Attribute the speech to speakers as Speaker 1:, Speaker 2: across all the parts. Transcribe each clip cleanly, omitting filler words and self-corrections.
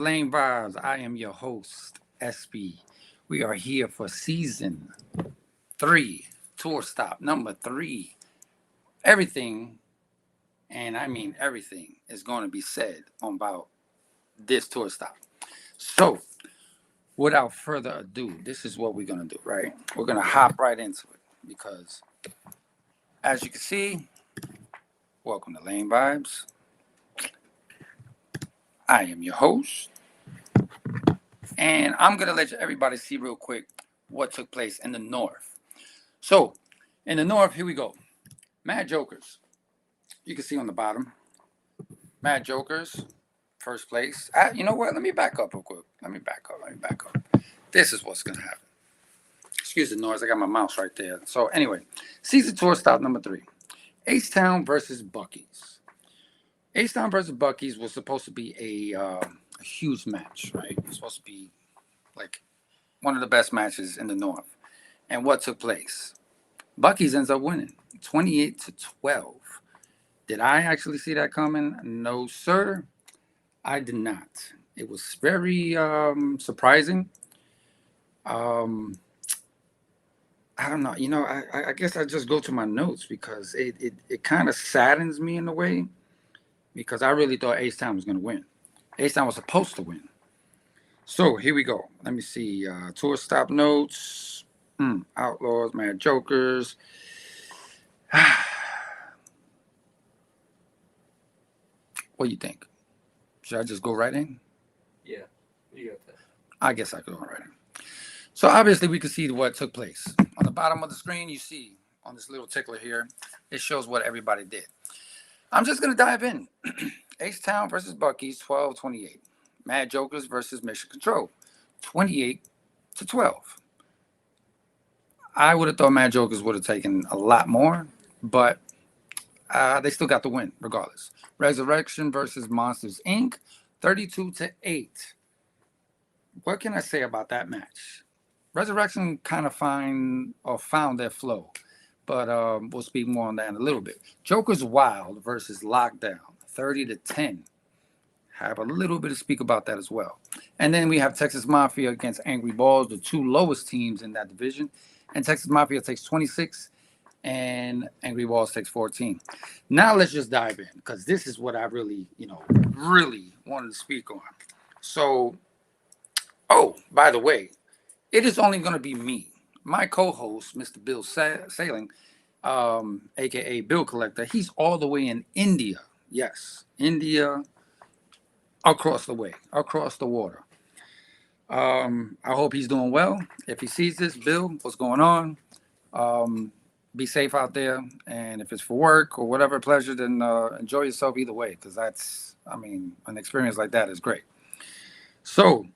Speaker 1: Lane Vibez. I am your host, SB. We are here for season three, tour stop number three. Everything, and I mean everything, is going to be said about this tour stop. So, without further ado, this is what we're going to do, right? We're going to hop right into it because, as you can see, welcome to Lane Vibez. I am your host, and I'm going to let everybody see real quick what took place in the North. So, in the North, here we go. Mad Jokers. You can see on the bottom. Mad Jokers, first place. You know what? Let me back up real quick. Let me back up. This is what's going to happen. Excuse the noise. I got my mouse right there. So, anyway, season tour stop number three. H-Town versus Buc-ee's. H-Town versus Buc-ee's was supposed to be a huge match, right? It was supposed to be like one of the best matches in the North. And what took place? Buc-ee's ends up winning 28-12. Did I actually see that coming? No, sir. I did not. It was very surprising. Um, I don't know. I guess I just go to my notes because it kind of saddens me in a way because I really thought H-Town was going to win. H-Town was supposed to win. So here we go. Let me see. Tour stop notes. Outlaws, Mad Jokers. What do you think? Should I just go right in?
Speaker 2: Yeah, you got that.
Speaker 1: I guess I could go right in. So obviously we can see what took place. On the bottom of the screen, you see on this little tickler here, it shows what everybody did. I'm just going to dive in. H-Town versus Buc-ee's, 12-28. Mad Jokers versus Mission Control, 28-12. I would have thought Mad Jokers would have taken a lot more, but they still got the win regardless. Resurrection versus Monsters Inc., 32-8. What can I say about that match? Resurrection kind of found their flow, but we'll speak more on that in a little bit. Joker's Wild versus Lockdown, 30-10. Have a little bit to speak about that as well. And then we have Texas Mafia against Angry Balls, the two lowest teams in that division. And Texas Mafia takes 26 and Angry Balls takes 14. Now let's just dive in because this is what I really wanted to speak on. So, by the way, it is only going to be me. My co-host, Mr. Bill Sailing, a.k.a. Bill Collector, he's all the way in India. Yes, India, across the way, across the water. I hope he's doing well. If he sees this, Bill, what's going on? Be safe out there. And if it's for work or whatever pleasure, then enjoy yourself either way because an experience like that is great. So,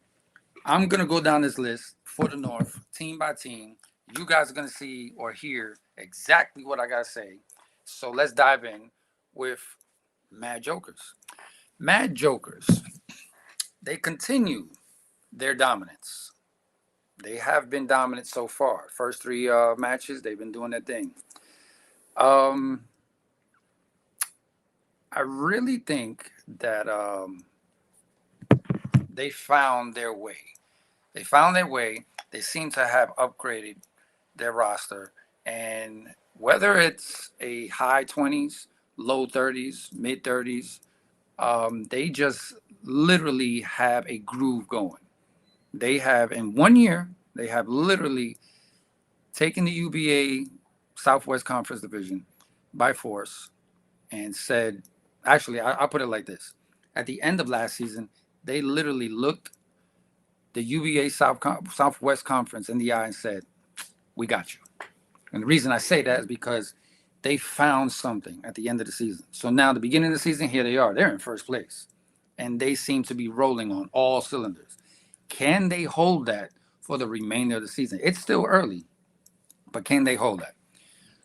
Speaker 1: I'm going to go down this list for the North, team by team. You guys are going to see or hear exactly what I got to say. So let's dive in with Mad Jokers. Mad Jokers, they continue their dominance. They have been dominant so far. First three matches, they've been doing their thing. I really think that they found their way. They found their way. They seem to have upgraded their roster. And whether it's a high 20s, low 30s, mid 30s, they just literally have a groove going. They have, in 1 year, they have literally taken the U.B.A. Southwest Conference Division by force and said, actually, I'll put it like this. At the end of last season, they literally looked the U.B.A. Southwest Conference in the eye and said, we got you. And the reason I say that is because they found something at the end of the season. So now, the beginning of the season, here they are. They're in first place. And they seem to be rolling on all cylinders. Can they hold that for the remainder of the season? It's still early, but can they hold that?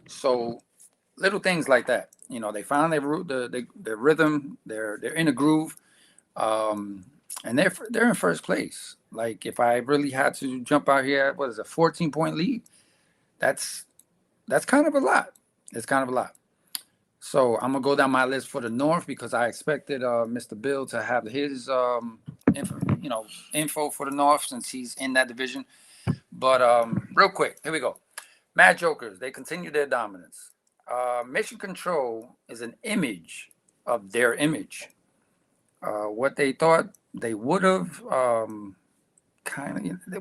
Speaker 1: So little things like that. They found their rhythm. They're in a groove. And they're in first place. Like if I really had to jump out here, what is a 14-point lead? That's kind of a lot. It's kind of a lot. So I'm gonna go down my list for the North because I expected Mr. Bill to have his info for the North since he's in that division. But real quick, here we go. Mad Jokers, they continue their dominance. Mission Control is an image of their image. What they thought they would have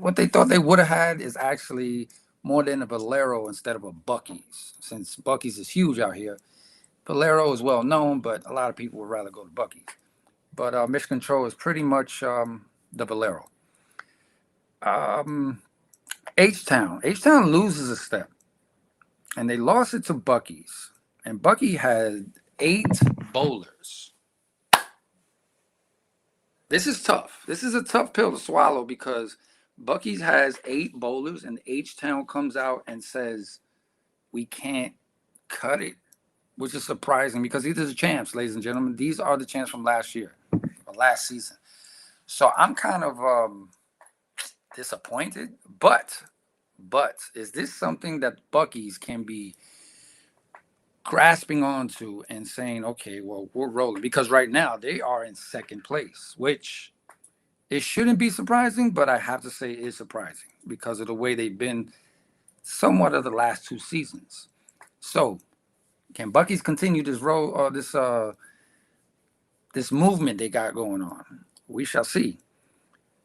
Speaker 1: what they thought they would have had is actually more than a Valero instead of a Bucky's. Since Bucky's is huge out here, Valero is well known, but a lot of people would rather go to Bucky's. But Mission Control is pretty much the Valero. H-Town. H-Town loses a step, and they lost it to Bucky's. And Bucky had 8 bowlers. This is tough. This is a tough pill to swallow because Bucky's has 8 bowlers, and H-Town comes out and says, we can't cut it, which is surprising because these are the champs, ladies and gentlemen. These are the champs from last year, or last season. So I'm kind of disappointed, but is this something that Bucky's can be grasping onto and saying, okay, well, we're rolling? Because right now they are in second place, which it shouldn't be surprising, but I have to say it is surprising because of the way they've been somewhat of the last 2 seasons. So can Bucky's continue this role or this movement they got going on? We shall see.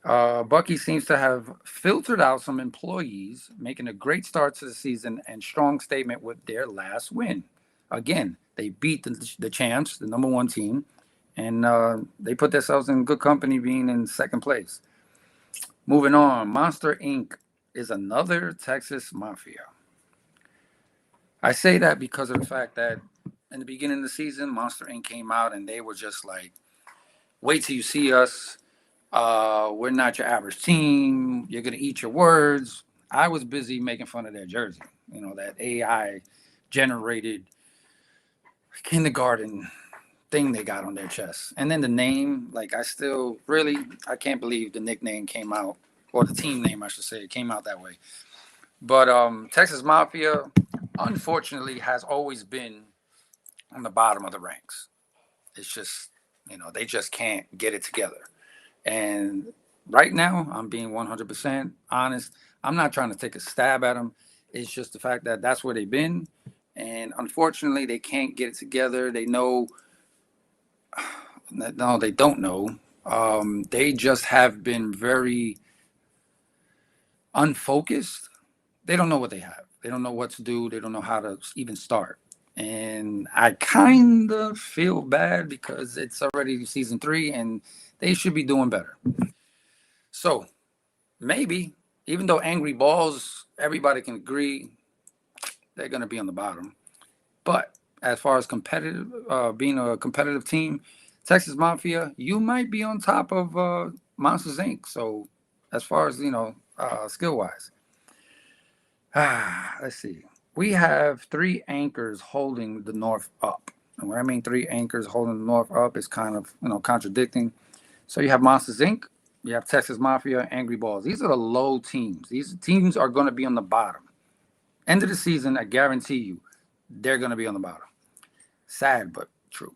Speaker 1: Bucky seems to have filtered out some employees, making a great start to the season and strong statement with their last win. Again, they beat the champs, the number 1 team, and they put themselves in good company being in second place. Moving on, Monster Inc. is another Texas mafia. I say that because of the fact that in the beginning of the season, Monster Inc. came out and they were just like, wait till you see us. We're not your average team. You're going to eat your words. I was busy making fun of their jersey, that AI generated kindergarten thing they got on their chest. And then the name, like I can't believe the nickname came out, or the team name, I should say, came out that way. But Texas Mafia, unfortunately, has always been on the bottom of the ranks. It's just, they just can't get it together. And right now, I'm being 100% honest. I'm not trying to take a stab at them. It's just the fact that that's where they've been. And unfortunately, they can't get it together. They know. No, they don't know. They just have been very unfocused. They don't know what they have. They don't know what to do. They don't know how to even start. And I kind of feel bad because it's already season 3 and they should be doing better. So maybe, even though Angry Balls, everybody can agree they're going to be on the bottom. But as far as competitive, being a competitive team, Texas Mafia, you might be on top of Monsters Inc. So as far as, skill wise, let's see. We have 3 anchors holding the North up. And when I mean 3 anchors holding the North up, is kind of, contradicting. So you have Monsters Inc., you have Texas Mafia, Angry Balls. These are the low teams. These teams are going to be on the bottom. End of the season, I guarantee you, they're going to be on the bottom. Sad, but true.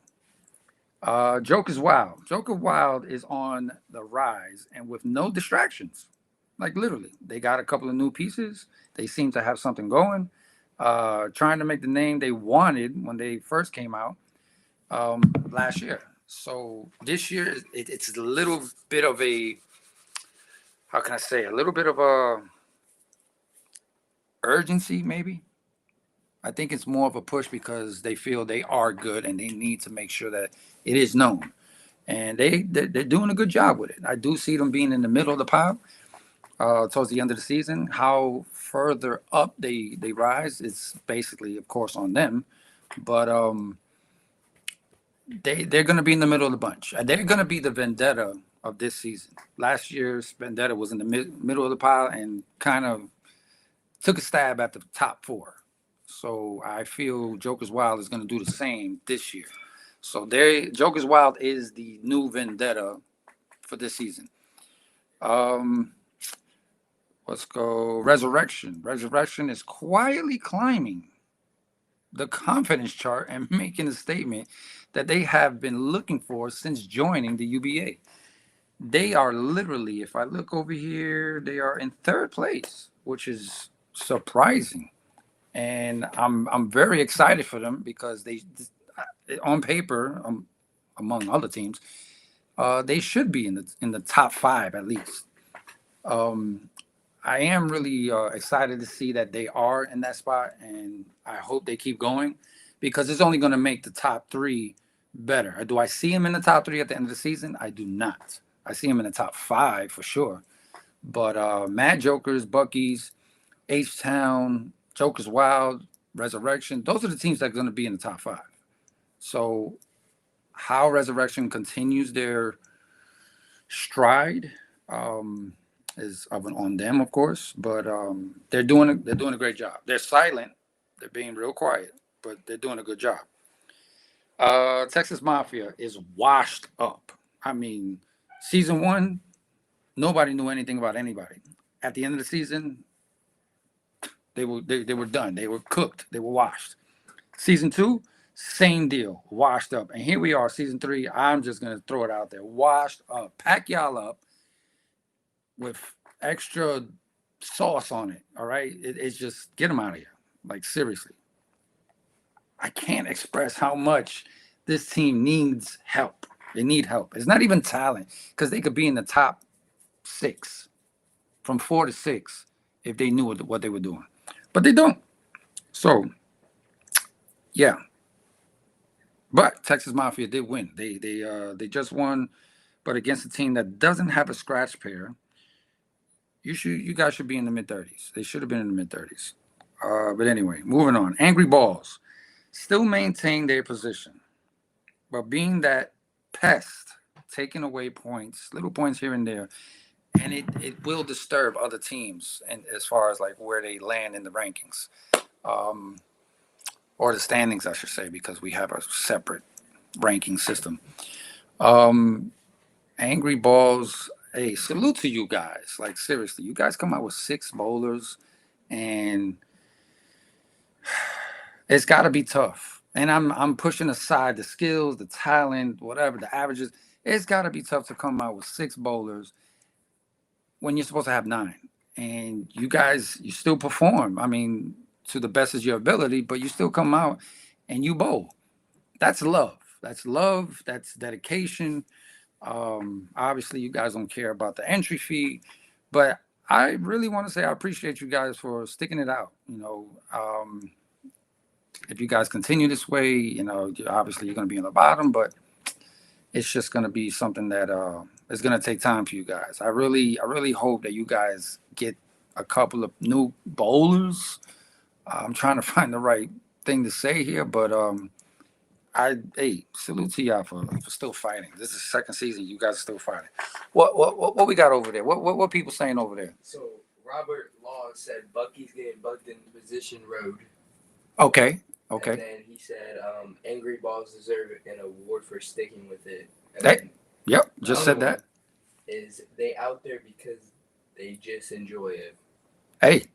Speaker 1: Joker's Wild. Joker Wild is on the rise and with no distractions. Like literally, they got a couple of new pieces. They seem to have something going. Trying to make the name they wanted when they first came out last year. So this year, it's a little bit of a, how can I say, a little bit of a urgency, maybe. I think it's more of a push because they feel they are good and they need to make sure that it is known. And they're doing a good job with it. I do see them being in the middle of the pile towards the end of the season. How further up they rise is basically, of course, on them. But they're going to be in the middle of the bunch. They're going to be the vendetta of this season. Last year's vendetta was in the middle of the pile and kind of took a stab at the top 4. So I feel Joker's Wild is going to do the same this year. So Joker's Wild is the new vendetta for this season. Let's go Resurrection. Resurrection is quietly climbing the confidence chart and making a statement that they have been looking for since joining the U.B.A. They are literally, if I look over here, they are in third place, which is surprising. And I'm very excited for them because they, on paper, among other teams, they should be in the top five at least. Um, I am really excited to see that they are in that spot, and I hope they keep going because it's only going to make the top three better. Do I see them in the top three at the end of the season? I do not. I see them in the top five for sure. But Mad Jokers, Bucky's, H Town, Jokers Wild, Resurrection, those are the teams that are going to be in the top five. So, how Resurrection continues their stride is on them, of course, but they're doing a great job. They're silent, they're being real quiet, but they're doing a good job. Texas Mafia is washed up. I mean, season one, nobody knew anything about anybody. At the end of the season, they were done. They were cooked. They were washed. Season two, same deal, washed up. And here we are, season three. I'm just gonna throw it out there, washed up. Pack y'all up with extra sauce on it. All right, it's just get them out of here. Like seriously, I can't express how much this team needs help. They need help. It's not even talent because they could be in the top six, from 4 to 6, if they knew what they were doing, but they don't. So yeah, but Texas Mafia did win. They just won, but against a team that doesn't have a scratch pair. You guys should be in the mid 30s. They should have been in the mid 30s. But anyway, moving on. Angry Balls still maintain their position, but being that pest, taking away points, little points here and there, and it will disturb other teams and as far as like where they land in the rankings, um, or the standings, I should say, because we have a separate ranking system. Um, Angry Balls, hey, salute to you guys. Like seriously, you guys come out with 6 bowlers, and it's got to be tough. And I'm pushing aside the skills, the talent, whatever the averages. It's got to be tough to come out with 6 bowlers when you're supposed to have 9. And you guys, you still perform. I mean, to the best of your ability, but you still come out and you bowl. That's love. That's love. That's dedication. Obviously, you guys don't care about the entry fee, but I really want to say I appreciate you guys for sticking it out. If you guys continue this way, obviously you're going to be in the bottom, but it's just going to be something that is going to take time for you guys. I really hope that you guys get a couple of new bowlers. I'm trying to find the right thing to say here, but hey, salute to y'all for still fighting. This is second season. You guys are still fighting. What we got over there? What people saying over there?
Speaker 2: So Robert Law said Bucky's getting bucked in position road.
Speaker 1: Okay.
Speaker 2: And then he said Angry Balls deserve an award for sticking with it. And
Speaker 1: yep, just said that.
Speaker 2: Is they out there because they just enjoy it.
Speaker 1: Hey,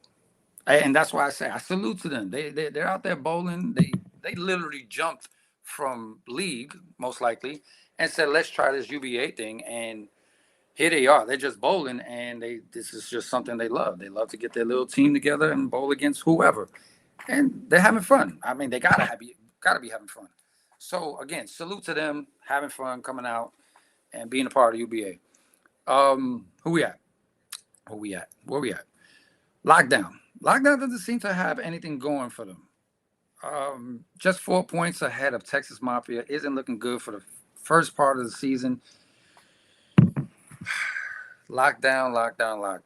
Speaker 1: and that's why I say I salute to them. They're out there bowling. They literally jumped from league, most likely, and said, let's try this U.B.A thing. And here they are. They're just bowling, and this is just something they love. They love to get their little team together and bowl against whoever. And they're having fun. I mean, they gotta be having fun. So again, salute to them, having fun, coming out and being a part of U.B.A. Who we at? Where we at? Lockdown. Lockdown doesn't seem to have anything going for them. Just 4 points ahead of Texas Mafia. Isn't looking good for the first part of the season. Lockdown.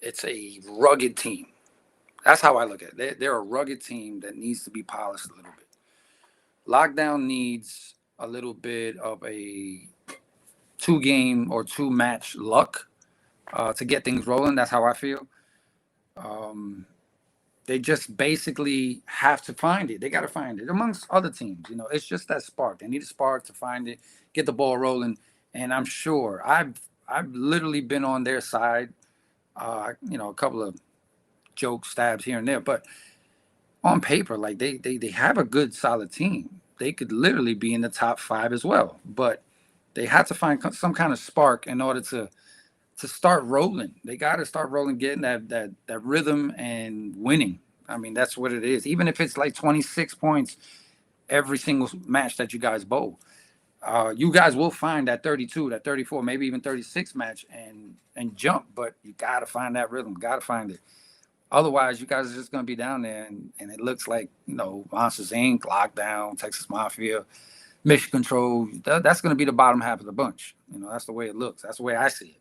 Speaker 1: It's a rugged team. That's how I look at it. They're a rugged team that needs to be polished a little bit. Lockdown needs a little bit of a 2-game or 2-match luck to get things rolling. That's how I feel. They just basically have to find it. They got to find it amongst other teams. It's just that spark. They need a spark to find it, get the ball rolling. And I'm sure I've literally been on their side. A couple of joke stabs here and there, but on paper, like they have a good solid team. They could literally be in the top 5 as well, but they had to find some kind of spark in order to start rolling. They got to start rolling, getting that rhythm and winning. I mean, that's what it is. Even if it's like 26 points every single match that you guys bowl, you guys will find that 32, that 34, maybe even 36 match and jump. But you got to find that rhythm. Got to find it. Otherwise, you guys are just going to be down there, and it looks like, Monsters Inc., Lockdown, Texas Mafia, Mission Control. That's going to be the bottom half of the bunch. That's the way it looks. That's the way I see it.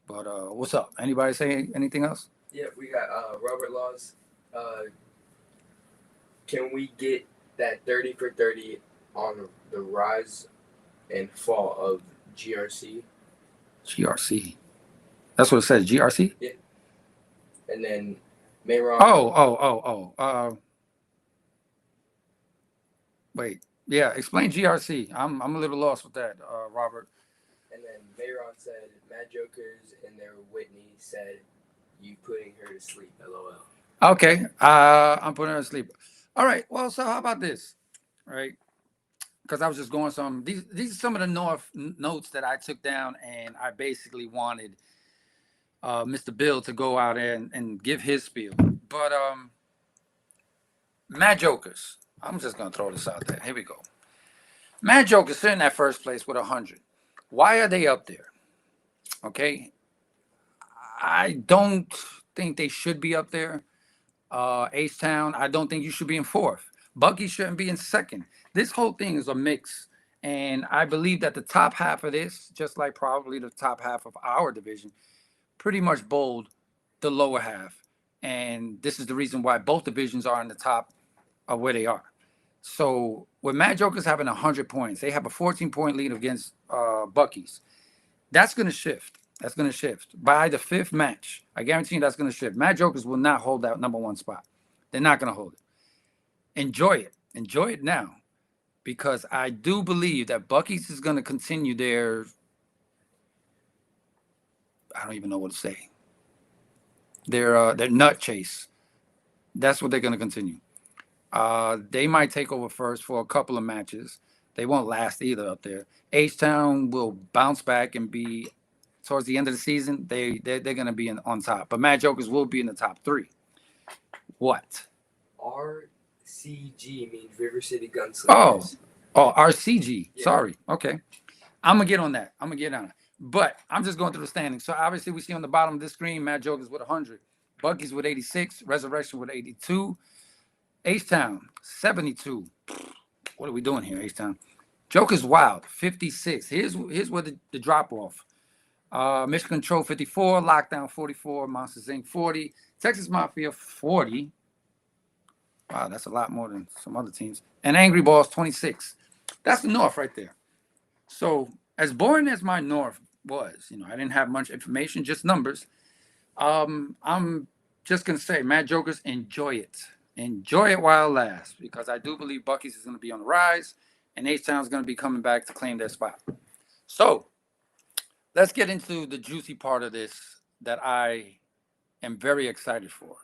Speaker 1: But what's up? Anybody say anything else?
Speaker 2: Yeah, we got Robert Laws. Can we get that 30 for 30 on the rise and fall of GRC?
Speaker 1: GRC. That's what it says, GRC?
Speaker 2: Yeah. And then Mayron.
Speaker 1: Wait. Yeah, explain GRC. I'm a little lost with that, Robert.
Speaker 2: And then Mayron said, Mad Jokers and their Whitney said, you putting her to sleep, LOL.
Speaker 1: Okay. I'm putting her to sleep. All right. Well, so how about this? Right? Because I was just going these are some of the notes that I took down, and I basically wanted Mr. Bill to go out and give his spiel. But Mad Jokers. I'm just gonna throw this out there. Here we go. Mad Jokers sitting at first place with 100. Why are they up there? Okay. I don't think they should be up there. H-Town, I don't think you should be in 4th. Bucky shouldn't be in 2nd. This whole thing is a mix. And I believe that the top half of this, just like probably the top half of our division, pretty much bowled the lower half. And this is the reason why both divisions are in the top of where they are. So with Mad Jokers having 100 points, they have a 14-point lead against Bucky's. That's going to shift. That's going to shift. By the 5th match, I guarantee you that's going to shift. Mad Jokers will not hold that number 1 spot. They're not going to hold it. Enjoy it. Enjoy it now. Because I do believe that Bucky's is going to continue their, I don't even know what to say, their nut chase. That's what they're going to continue. They might take over first for a couple of matches. They won't last either up there. H-Town will bounce back and be, towards the end of the season, they're going to be on top. But Mad Jokers will be in the top 3. What?
Speaker 2: RCG means River City Gunslingers.
Speaker 1: Oh, RCG.
Speaker 2: Yeah.
Speaker 1: Sorry. Okay. I'm going to get on that. But I'm just going through the standings. So obviously we see on the bottom of this screen, Mad Jokers with 100. Bucky's with 86. Resurrection with 82. H-Town, 72. What are we doing here, H-Town? Joker's Wild, 56. Here's where the drop-off. Mission Control, 54. Lockdown, 44. Monsters Inc., 40. Texas Mafia, 40. Wow, that's a lot more than some other teams. And Angry Balls, 26. That's the North right there. So as boring as my North was, I didn't have much information, just numbers. I'm just going to say, Mad Jokers, enjoy it. Enjoy it while it lasts, because I do believe Bucky's is going to be on the rise, and H-Town is going to be coming back to claim their spot. So let's get into the juicy part of this that I am very excited for.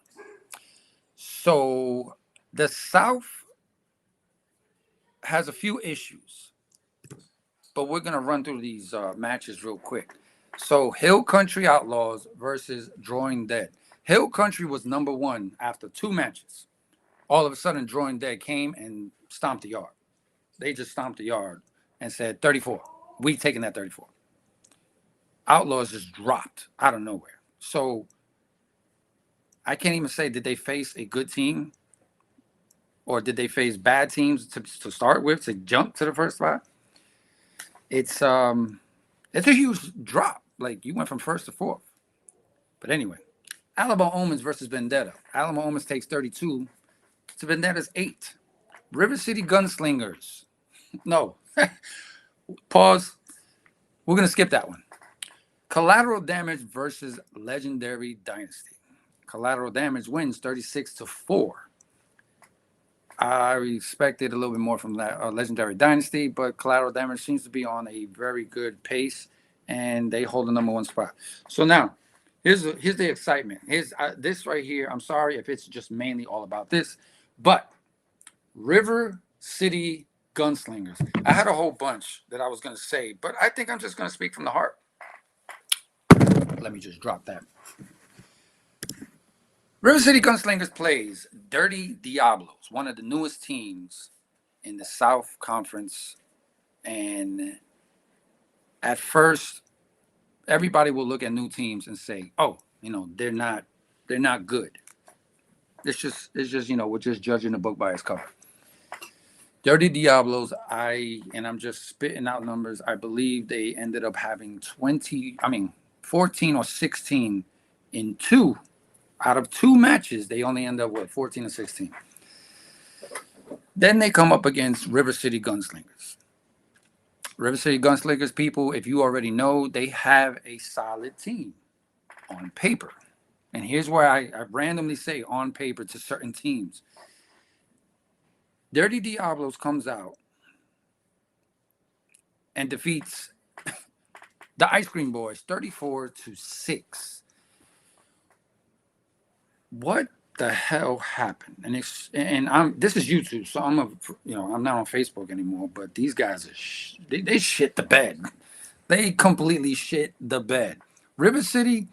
Speaker 1: So the South has a few issues, but we're going to run through these matches real quick. So Hill Country Outlaws versus Drawing Dead. Hill Country was number 1 after 2 matches. All of a sudden, Drawing Dead came and stomped the yard. They just stomped the yard and said, 34. We taking that 34. Outlaws just dropped out of nowhere. So I can't even say, did they face a good team? Or did they face bad teams to start with, to jump to the first spot? It's a huge drop. Like, you went from 1st to 4th. But anyway, Alabama Omens versus Vendetta. Alabama Omens takes 32. To Vendetta's 8. River City Gunslingers. No. Pause. We're going to skip that one. Collateral Damage versus Legendary Dynasty. Collateral Damage wins 36-4. I expected a little bit more from Legendary Dynasty, but Collateral Damage seems to be on a very good pace, and they hold the number 1 spot. So now, here's the excitement. Here's this right here. I'm sorry if it's just mainly all about this, But River City Gunslingers. I had a whole bunch that I was going to say, but I think I'm just going to speak from the heart. Let me just drop that. River City Gunslingers plays Dirty Diablos, one of the newest teams in the South Conference. And at first, everybody will look at new teams and say, "Oh, they're not good." It's just we're just judging the book by its cover. Dirty Diablos, I'm just spitting out numbers. I believe they ended up having 14 or 16 in two. Out of two matches, they only end up with 14 or 16. Then they come up against River City Gunslingers. River City Gunslingers, people, if you already know, they have a solid team on paper. And here's where I randomly say on paper to certain teams. Dirty Diablos comes out and defeats the Ice Cream Boys 34-6. What the hell happened? And this is YouTube, so I'm not on Facebook anymore. But these guys are they shit the bed. They completely shit the bed. River City,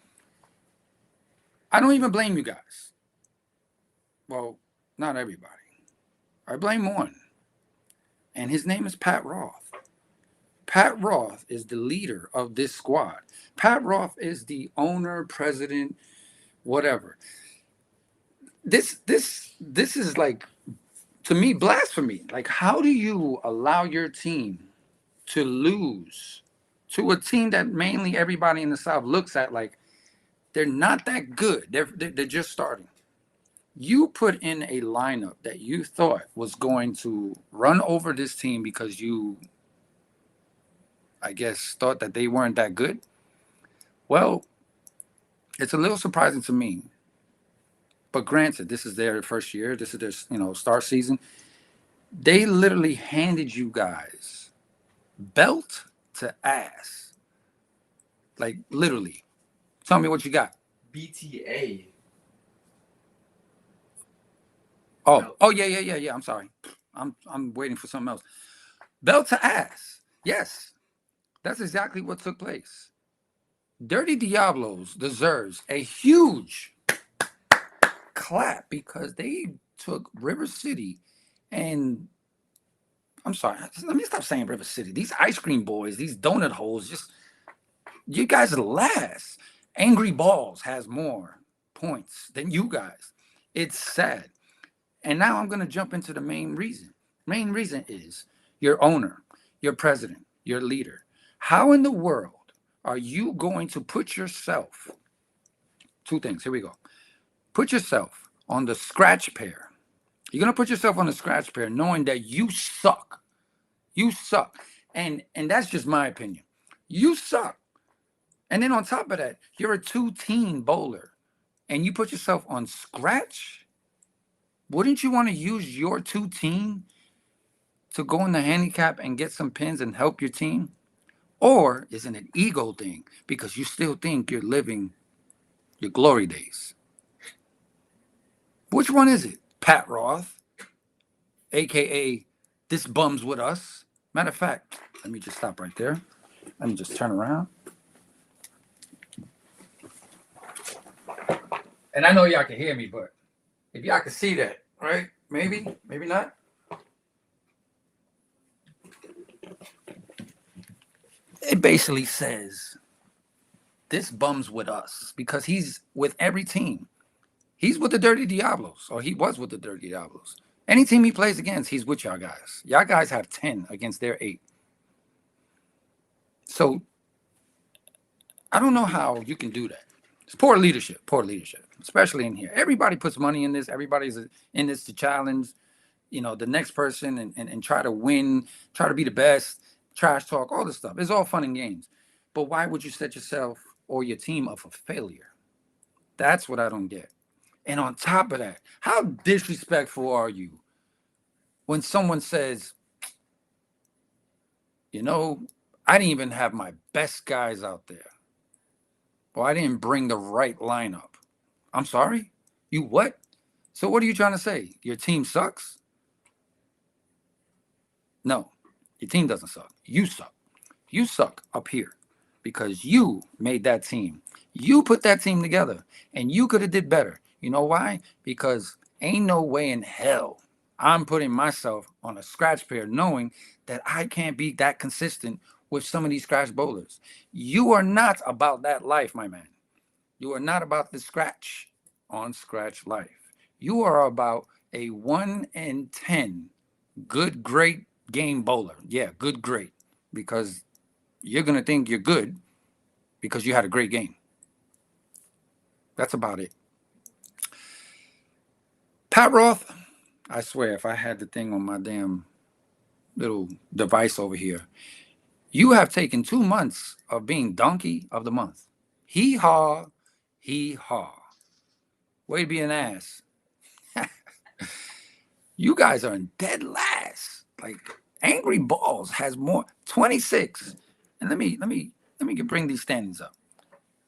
Speaker 1: I don't even blame you guys. Well, not everybody. I blame one, and his name is Pat Roth. Pat Roth is the leader of this squad. Pat Roth is the owner, president, whatever. This is like, to me, blasphemy. Like, how do you allow your team to lose to a team that mainly everybody in the South looks at like they're not that good? They're just starting. You put in a lineup that you thought was going to run over this team because you, I guess, thought that they weren't that good. Well, it's a little surprising to me. But granted, this is their first year. This is their start season. They literally handed you guys belt to ass. Like, literally. Tell me what you got.
Speaker 2: BTA.
Speaker 1: Oh yeah. I'm sorry. I'm waiting for something else. Belt to ass. Yes. That's exactly what took place. Dirty Diablos deserves a huge clap because they took River City and I'm sorry, let me stop saying River City. These Ice Cream Boys, these donut holes, just, you guys are the last. Angry Balls has more points than you guys. It's sad. And now I'm going to jump into the main reason. Main reason is your owner, your president, your leader. How in the world are you going to put yourself, two things, here we go. Put yourself on the scratch pair. You're going to put yourself on the scratch pair knowing that you suck. You suck. And that's just my opinion. You suck. And then on top of that, you're a two-team bowler and you put yourself on scratch. Wouldn't you want to use your two-team to go in the handicap and get some pins and help your team? Or is it an ego thing because you still think you're living your glory days? Which one is it? Pat Roth, a.k.a. this bums with us. Matter of fact, let me just stop right there. Let me just turn around. And I know y'all can hear me, but if y'all can see that, right? Maybe not. It basically says this bums with us because he's with every team. He's with the Dirty Diablos, or he was with the Dirty Diablos. Any team he plays against, he's with y'all guys. Y'all guys have 10 against their 8. So I don't know how you can do that. It's poor leadership, especially in here. Everybody puts money in this. Everybody's in this to challenge, the next person and try to win, try to be the best, trash talk, all this stuff. It's all fun and games. But why would you set yourself or your team up for failure? That's what I don't get. And on top of that, how disrespectful are you when someone says, I didn't even have my best guys out there. Well, I didn't bring the right lineup. I'm sorry? You what? So what are you trying to say? Your team sucks? No, your team doesn't suck. You suck. You suck up here because you made that team. You put that team together and you could have did better. You know why? Because ain't no way in hell I'm putting myself on a scratch pair knowing that I can't be that consistent with some of these scratch bowlers. You are not about that life, my man. You are not about the scratch on scratch life. You are about a 1 in 10 good, great game bowler. Yeah, good, great. Because you're going to think you're good because you had a great game. That's about it. Pat Roth, I swear, if I had the thing on my damn little device over here, you have taken 2 months of being donkey of the month. Hee haw, hee haw. Way to be an ass. You guys are in dead last. Like Angry Balls has more 26. And let me bring these standings up.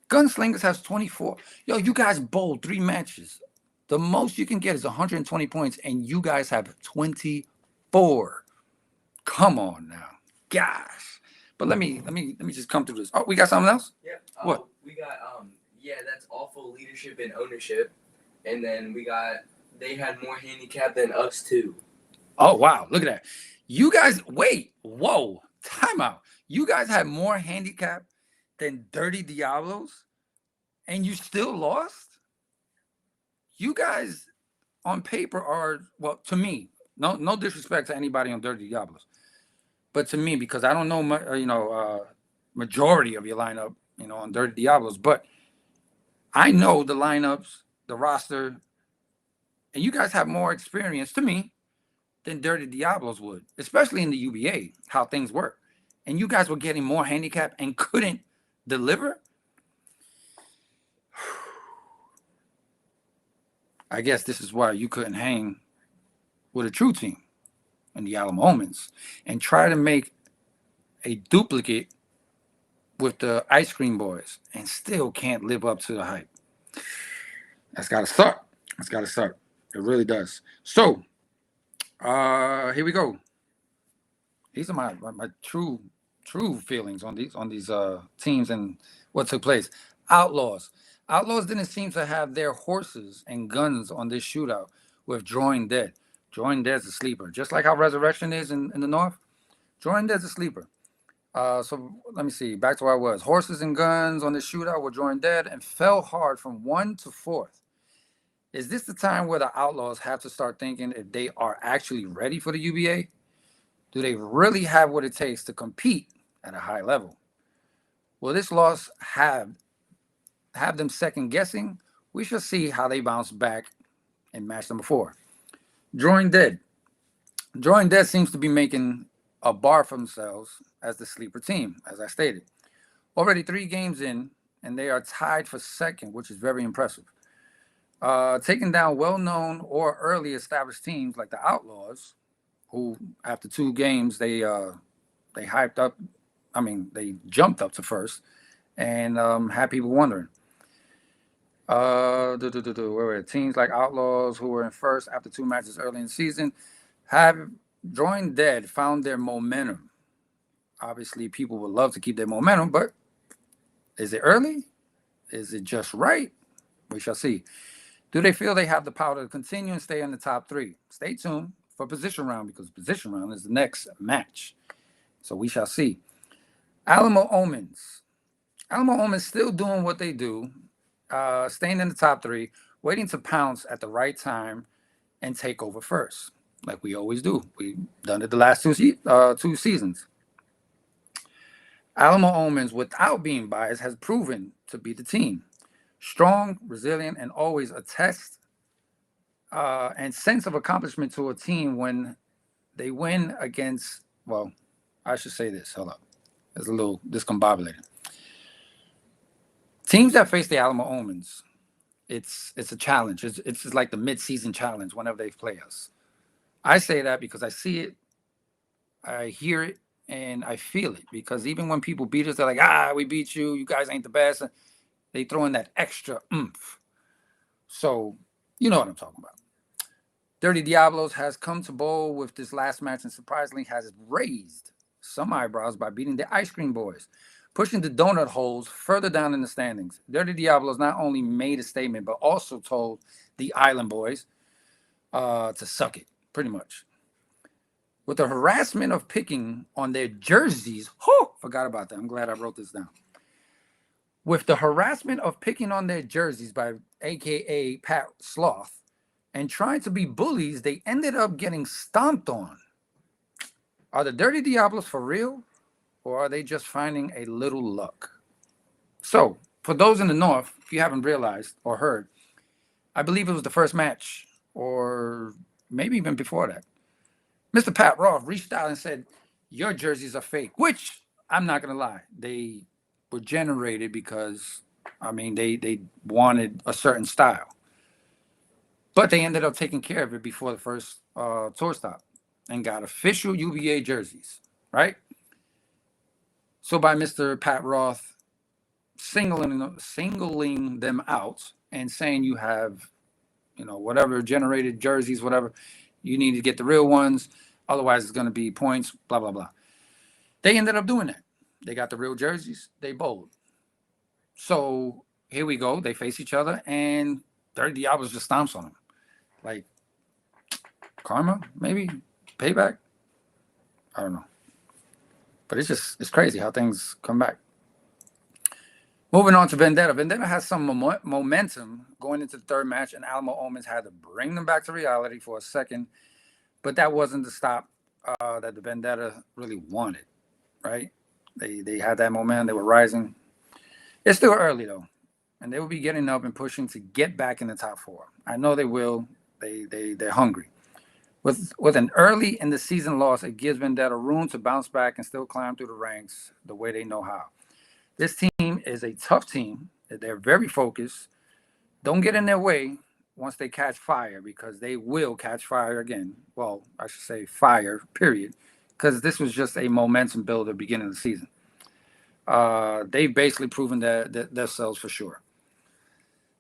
Speaker 1: Gunslingers has 24. Yo, you guys bowled 3 matches. The most you can get is 120 points, and you guys have 24. Come on now, gosh. But let me just come through this. Oh, we got something else?
Speaker 2: Yeah.
Speaker 1: What?
Speaker 2: We got that's awful leadership and ownership, and then they had more handicap than us too.
Speaker 1: Oh wow, look at that. You guys, wait, whoa, timeout. You guys had more handicap than Dirty Diablos, and you still lost? You guys on paper are, well, to me, no disrespect to anybody on Dirty Diablos, but to me, because I don't know, majority of your lineup, on Dirty Diablos, but I know the lineups, the roster, and you guys have more experience to me than Dirty Diablos would, especially in the U.B.A, how things work. And you guys were getting more handicap and couldn't deliver? I guess this is why you couldn't hang with a true team in the Alamo Omens and try to make a duplicate with the Ice Cream Boys and still can't live up to the hype. That's got to suck. That's got to suck. It really does. So, here we go. These are my true feelings on these teams and what took place. Outlaws. Outlaws didn't seem to have their horses and guns on this shootout with Drawing Dead. Drawing Dead's a sleeper. Just like how Resurrection is in the North. Drawing Dead's a sleeper. So let me see. Back to where I was. Horses and guns on the shootout with Drawing Dead and fell hard from 1 to 4th. Is this the time where the Outlaws have to start thinking if they are actually ready for the U.B.A? Do they really have what it takes to compete at a high level? Will this loss have them second guessing? We shall see how they bounce back in match number 4. Drawing Dead. Drawing Dead seems to be making a bar for themselves as the sleeper team, as I stated. Already 3 games in, and they are tied for second, which is very impressive. Taking down well-known or early established teams like the Outlaws, who after 2 games they hyped up. I mean, they jumped up to first, and had people wondering. Where were teams like Outlaws who were in first after 2 matches early in the season have Drawing Dead found their momentum. Obviously, people would love to keep their momentum, but is it early? Is it just right? We shall see. Do they feel they have the power to continue and stay in the top 3? Stay tuned for position round because position round is the next match. So we shall see. Alamo Omens. Alamo Omens still doing what they do, staying in the top 3, waiting to pounce at the right time and take over first, like we always do. We've done it the last 2 seasons. Alamo Omens, without being biased, has proven to be the team. Strong, resilient, and always a test and sense of accomplishment to a team when they win against, well, I should say this. Hold up. It's a little discombobulated. Teams that face the Alamo Omens, it's a challenge. It's like the mid-season challenge whenever they play us. I say that because I see it, I hear it, and I feel it. Because even when people beat us, they're like, we beat you. You guys ain't the best. They throw in that extra oomph. So you know what I'm talking about. Dirty Diablos has come to bowl with this last match and surprisingly has raised some eyebrows by beating the Ice Cream Boys, pushing the donut holes further down in the standings. Dirty Diablos not only made a statement, but also told the Island Boys to suck it, pretty much. With the harassment of picking on their jerseys, forgot about that. I'm glad I wrote this down. With the harassment of picking on their jerseys by AKA Pat Sloth and trying to be bullies, they ended up getting stomped on. Are the Dirty Diablos for real, or are they just finding a little luck? So, for those in the North, if you haven't realized or heard, I believe it was the first match, or maybe even before that. Mr. Pat Roth reached out and said, your jerseys are fake, which I'm not going to lie. They were generated because, I mean, they wanted a certain style. But they ended up taking care of it before the first tour stop and got official U.B.A. jerseys, right? So by Mr. Pat Roth singling them out and saying you have, whatever generated jerseys, whatever, you need to get the real ones. Otherwise, it's going to be points, blah, blah, blah. They ended up doing that. They got the real jerseys. They bowled. So here we go. They face each other, and Dirty Diablos just stomps on them. Like, karma, maybe? Payback? I don't know. But it's crazy how things come back. Moving on to Vendetta. Vendetta has some momentum going into the third match, and Alamo Omens had to bring them back to reality for a second. But that wasn't the stop that the Vendetta really wanted, right? They had that momentum. They were rising. It's still early, though, and they will be getting up and pushing to get back in the top four. I know they will. They're hungry. With an early in the season loss, it gives Vendetta room to bounce back and still climb through the ranks the way they know how. This team is a tough team. They're very focused. Don't get in their way once they catch fire, because they will catch fire again. Well, I should say fire, period, because this was just a momentum builder beginning of the season. They've basically proven themselves for sure.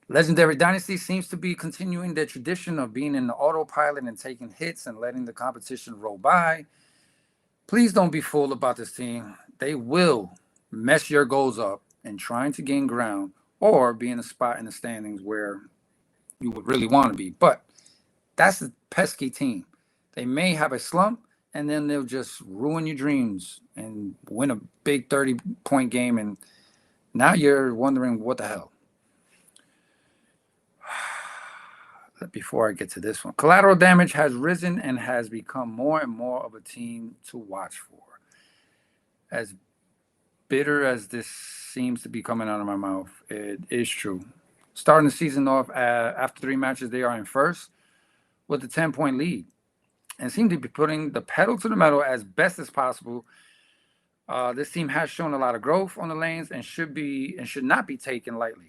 Speaker 1: Legendary Dynasty seems to be continuing their tradition of being in the autopilot and taking hits and letting the competition roll by. Please don't be fooled about this team. They will mess your goals up in trying to gain ground or be in a spot in the standings where you would really want to be. But that's a pesky team. They may have a slump, and then they'll just ruin your dreams and win a big 30-point game, and now you're wondering what the hell. Before I get to this one, Collateral Damage has risen and has become more and more of a team to watch for. As bitter as this seems to be coming out of my mouth, it is true. Starting the season off after 3 matches, they are in first with a 10-point lead and seem to be putting the pedal to the metal as best as possible. This team has shown a lot of growth on the lanes and should not be taken lightly.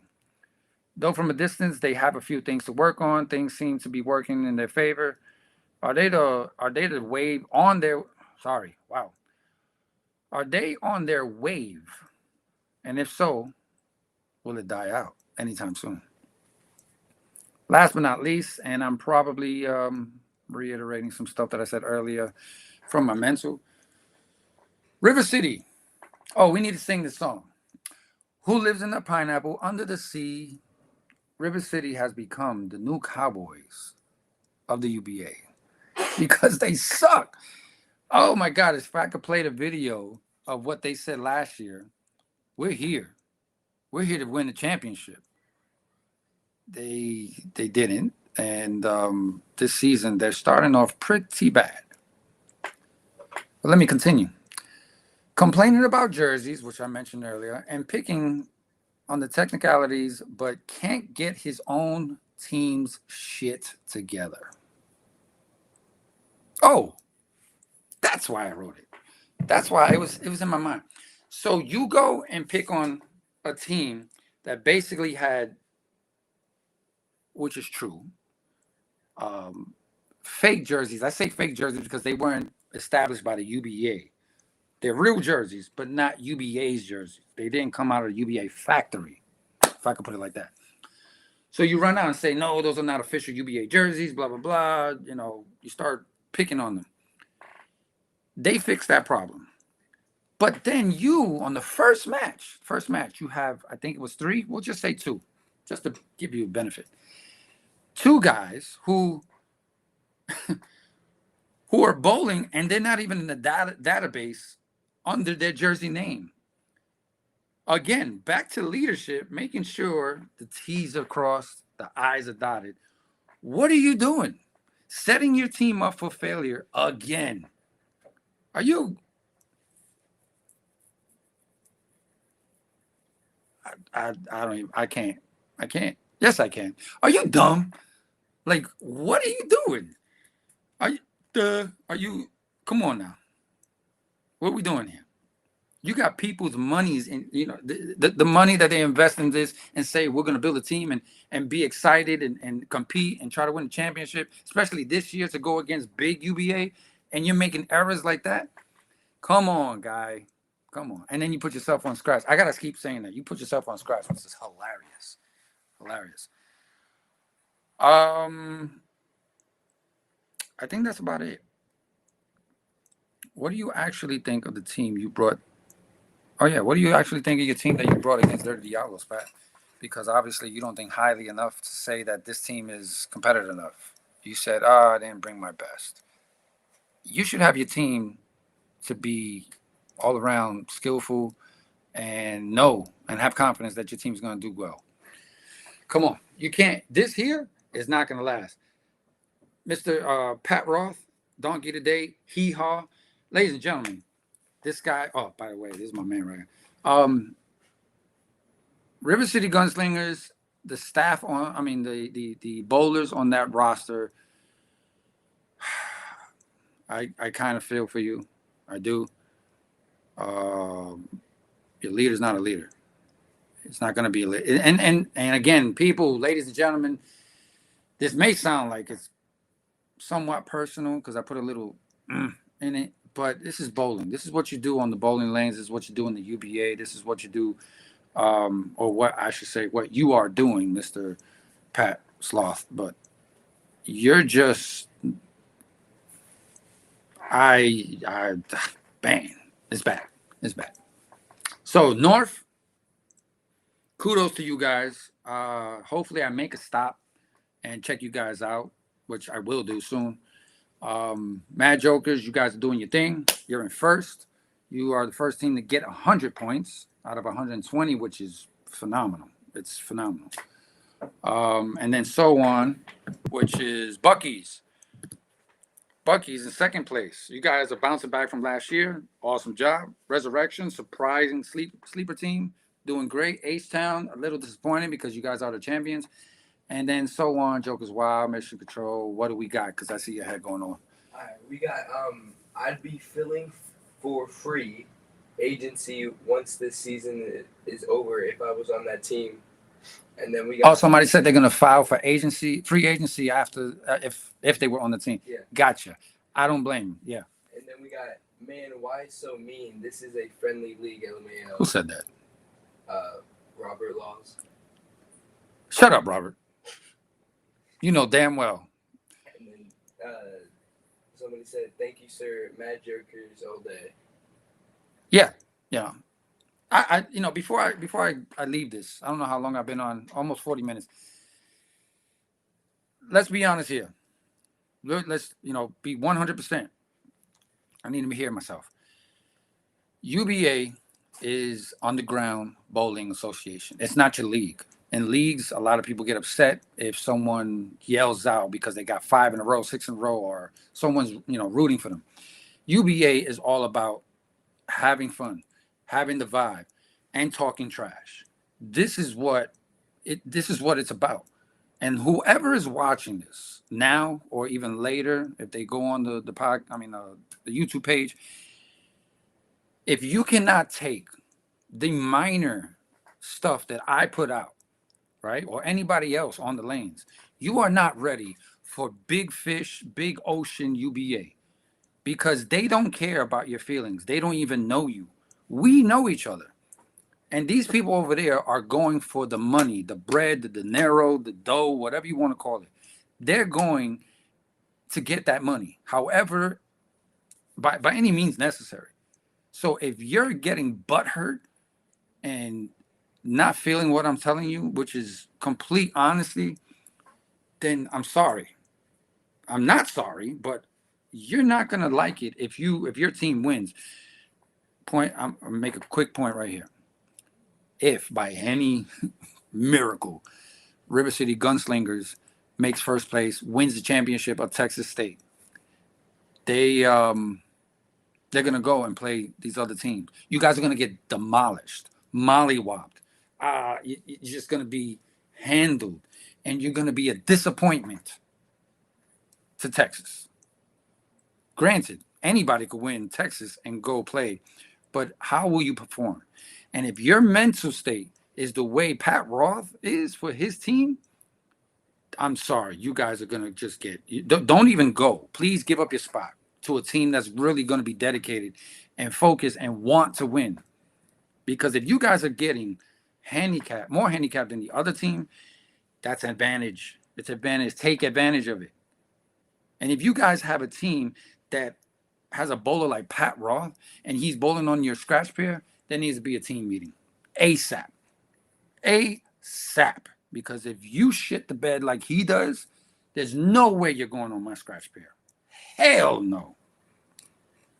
Speaker 1: Though from a distance, they have a few things to work on. Things seem to be working in their favor. Are they the wave on their? Sorry, wow. Are they on their wave? And if so, will it die out anytime soon? Last but not least, and I'm probably reiterating some stuff that I said earlier from my mental. River City. Oh, we need to sing this song. Who lives in a pineapple under the sea? River City has become the new Cowboys of the U.B.A. because they suck. Oh my God, if I could play the video of what they said last year, we're here. We're here to win the championship. They didn't. And this season, they're starting off pretty bad. But let me continue. Complaining about jerseys, which I mentioned earlier, and picking on the technicalities, but can't get his own team's shit together. Oh, that's why I wrote it. That's why it was in my mind. So you go and pick on a team that basically had, which is true, fake jerseys. I say fake jerseys because they weren't established by the U.B.A. They're real jerseys, but not U.B.A.'s jerseys. They didn't come out of the U.B.A. factory, if I could put it like that. So you run out and say, no, those are not official UBA jerseys, blah, blah, blah. You start picking on them. They fixed that problem. But then you, on the first match, you have, I think it was 3, we'll just say 2, just to give you a benefit. 2 guys who are bowling, and they're not even in the database under their jersey name. Again, back to leadership, making sure the T's are crossed, the I's are dotted. What are you doing? Setting your team up for failure again. Are you? I don't even. I can't. Yes, I can. Are you dumb? Like, what are you doing? Are you? Come on now. What are we doing here? You got people's monies in, the money that they invest in this and say, we're going to build a team and be excited and compete and try to win a championship, especially this year to go against big U.B.A. And you're making errors like that. Come on, guy. Come on. And then you put yourself on scratch. I got to keep saying that. You put yourself on scratch, which is hilarious. Hilarious. I think that's about it. What do you actually think of the team you brought? Oh, yeah. What do you actually think of your team that you brought against Dirty Diablos, Pat? Because obviously you don't think highly enough to say that this team is competitive enough. You said, I didn't bring my best. You should have your team to be all around skillful and have confidence that your team's going to do well. Come on. You can't. This here is not going to last. Mr. Pat Roth, Donkey Today, Hee Haw. Ladies and gentlemen, this guy, oh, by the way, this is my man right here. River City Gunslingers, the staff the bowlers on that roster, I kind of feel for you. I do. Your leader's not a leader. It's not going to be a leader. And again, people, ladies and gentlemen, this may sound like it's somewhat personal because I put a little in it, but this is bowling. This is what you do on the bowling lanes. This is what you do in the U.B.A. This is what you do, or what I should say, what you are doing, Mr. Pat Sloth. But you're just, bang, it's bad. It's bad. So North, kudos to you guys. Hopefully I make a stop and check you guys out, which I will do soon. Mad Jokers, you guys are doing your thing. You're in first. You are the first team to get 100 points out of 120, which is phenomenal. It's phenomenal. And then so on, which is Bucky's. Bucky's in second place. You guys are bouncing back from last year. Awesome job. Resurrection, surprising sleeper team, doing great. H-Town, a little disappointing because you guys are the champions. And then so on, Jokers Wild, Mission Control. What do we got? Because I see your head going on.
Speaker 2: All right, we got, I'd be filling for free agency once this season is over if I was on that team. And then we got.
Speaker 1: Oh, somebody said they're going to file for free agency after, if they were on the team.
Speaker 2: Yeah.
Speaker 1: Gotcha. I don't blame them. Yeah.
Speaker 2: And then we got, man, why so mean? This is a friendly league, LMAO.
Speaker 1: Who said that?
Speaker 2: Robert Laws.
Speaker 1: Shut up, Robert. You know damn well.
Speaker 2: And then somebody said, thank you, sir. Mad Jokers all day.
Speaker 1: Yeah. Yeah. I before I leave this, I don't know how long I've been on, almost 40 minutes. Let's be honest here. Let's, be 100%. I need to hear myself. U.B.A. is Underground Bowling Association. It's not your league. In leagues, a lot of people get upset if someone yells out because they got 5 in a row, 6 in a row, or someone's, rooting for them. U.B.A. is all about having fun, having the vibe, and talking trash. This is what it's about. And whoever is watching this now or even later, if they go on the YouTube page, if you cannot take the minor stuff that I put out, right, or anybody else on the lanes, you are not ready for big fish, big ocean U.B.A. because they don't care about your feelings. They don't even know you. We know each other. And these people over there are going for the money, the bread, the dinero, the dough, whatever you want to call it. They're going to get that money, however, by any means necessary. So if you're getting butthurt and not feeling what I'm telling you, which is complete honesty, then I'm sorry. I'm not sorry, but you're not gonna like it if your team wins. I'm gonna make a quick point right here. If by any miracle River City Gunslingers makes first place, wins the championship of Texas State, they they're gonna go and play these other teams. You guys are gonna get demolished, mollywopped. You're just gonna be handled, and you're gonna be a disappointment to Texas. Granted, anybody could win Texas and go play, but how will you perform? And if your mental state is the way Pat Roth is for his team, I'm sorry, you guys are gonna just don't even go. Please give up your spot to a team that's really gonna be dedicated and focused and want to win. Because if you guys are getting more handicapped than the other team, that's an advantage. It's advantage. Take advantage of it. And if you guys have a team that has a bowler like Pat Roth and he's bowling on your scratch pair, there needs to be a team meeting. ASAP. ASAP. Because if you shit the bed like he does, there's no way you're going on my scratch pair. Hell no.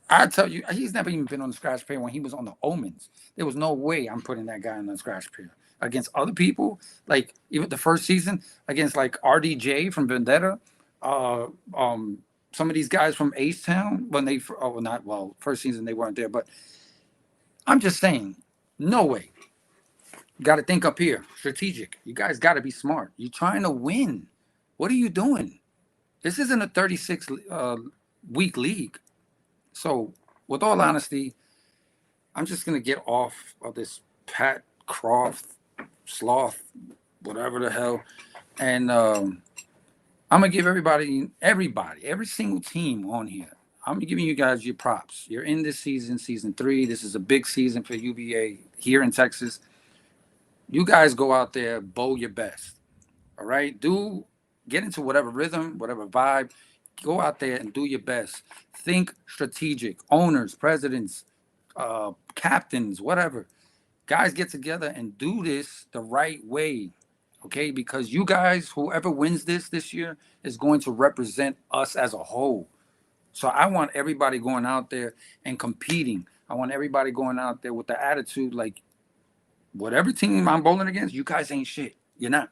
Speaker 1: I tell you, he's never even been on the scratch pair when he was on the Omens. There was no way I'm putting that guy on the scratch pair. Against other people, like even the first season, against like RDJ from Vendetta, some of these guys from H-Town, first season they weren't there, but I'm just saying, no way. You got to think up here, strategic. You guys got to be smart. You're trying to win. What are you doing? This isn't a 36 week league. So, with all honesty, I'm just gonna get off of this Pat Croft sloth, whatever the hell, and I'm gonna give everybody, every single team on here. I'm giving you guys your props. You're in this season, season 3. This is a big season for U.B.A. here in Texas. You guys go out there, bowl your best. All right, get into whatever rhythm, whatever vibe. Go out there and do your best. Think strategic. Owners, presidents, captains, whatever. Guys, get together and do this the right way. Okay, because you guys, whoever wins this year, is going to represent us as a whole. So I want everybody going out there and competing. I want everybody going out there with the attitude like, whatever team I'm bowling against, you guys ain't shit. You're not.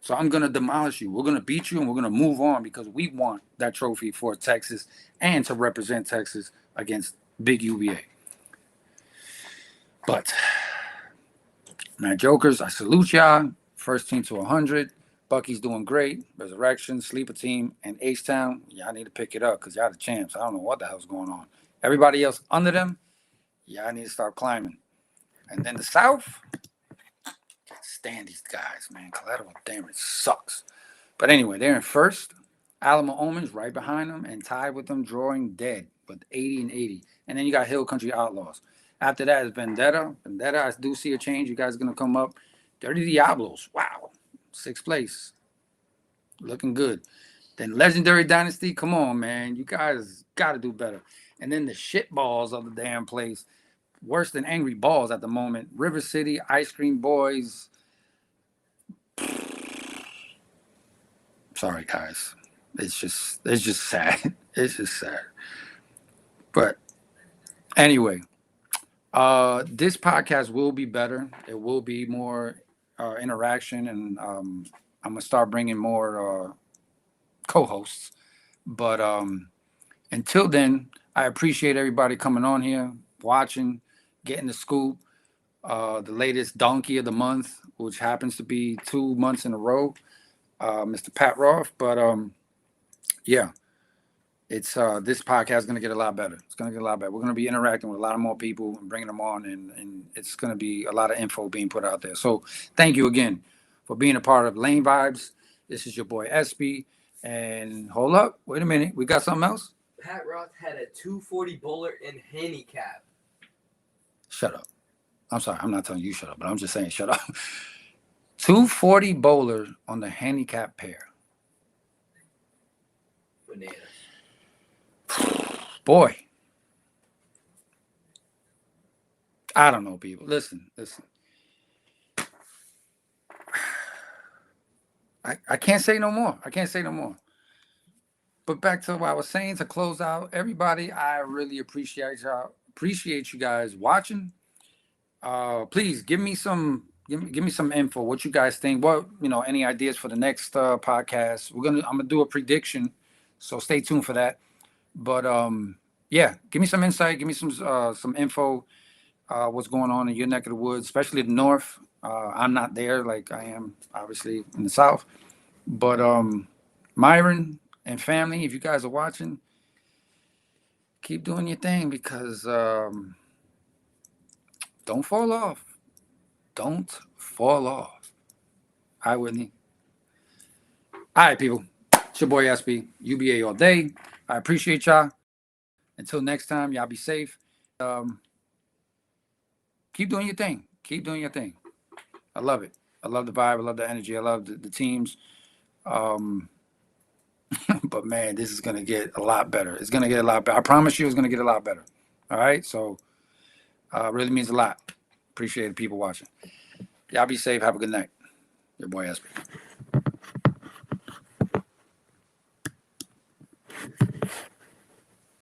Speaker 1: So I'm going to demolish you. We're going to beat you and we're going to move on because we want that trophy for Texas and to represent Texas against big U.B.A. But, my jokers, I salute y'all. First team to 100. Bucky's doing great. Resurrection, Sleeper Team, and H-Town. Y'all need to pick it up because y'all the champs. I don't know what the hell's going on. Everybody else under them, y'all need to start climbing. And then the South, can't stand these guys, man. Collateral damage sucks. But anyway, they're in first. Alamo Omens right behind them and tied with them, drawing dead with 80 and 80. And then you got Hill Country Outlaws. After that is Vendetta. Vendetta, I do see a change. You guys are going to come up. Dirty Diablos. Wow. 6th place. Looking good. Then Legendary Dynasty. Come on, man. You guys got to do better. And then the shit balls of the damn place. Worse than Angry Balls at the moment. River City, Ice Cream Boys. Sorry, guys. It's just sad. It's just sad. But anyway, this podcast will be better. It will be more interaction, and I'm gonna start bringing more co-hosts. But until then, I appreciate everybody coming on here, watching, getting the scoop. The latest donkey of the month, which happens to be 2 months in a row, Mr. Pat Roth. But yeah, it's this podcast is going to get a lot better. It's going to get a lot better. We're going to be interacting with a lot of more people and bringing them on, and it's going to be a lot of info being put out there. So thank you again for being a part of Lane Vibez. This is your boy SB. And hold up, wait a minute, we got something else?
Speaker 2: Pat Roth had a 240 bowler in handicap.
Speaker 1: Shut up. I'm sorry, I'm not telling you shut up, but I'm just saying shut up. 240 bowler on the handicap pair.
Speaker 2: Bananas.
Speaker 1: Boy. I don't know, people. Listen. I can't say no more. But back to what I was saying to close out, everybody, I really appreciate y'all. Appreciate you guys watching. Please give me some info. What you guys think? What any ideas for the next podcast? I'm gonna do a prediction, so stay tuned for that. But yeah, give me some insight. Give me some info. What's going on in your neck of the woods, especially the north. I'm not there like I am obviously in the south. But Myron and family, if you guys are watching, keep doing your thing because don't fall off. Don't fall off. All right, Whitney. All right, people. It's your boy SB, U.B.A all day. I appreciate y'all. Until next time, y'all be safe. Keep doing your thing. Keep doing your thing. I love it. I love the vibe. I love the energy. I love the teams. But man, this is gonna get a lot better. It's gonna get a lot better. I promise you, it's gonna get a lot better. All right, so really means a lot. Appreciate the people watching. Y'all be safe. Have a good night. Your boy SB.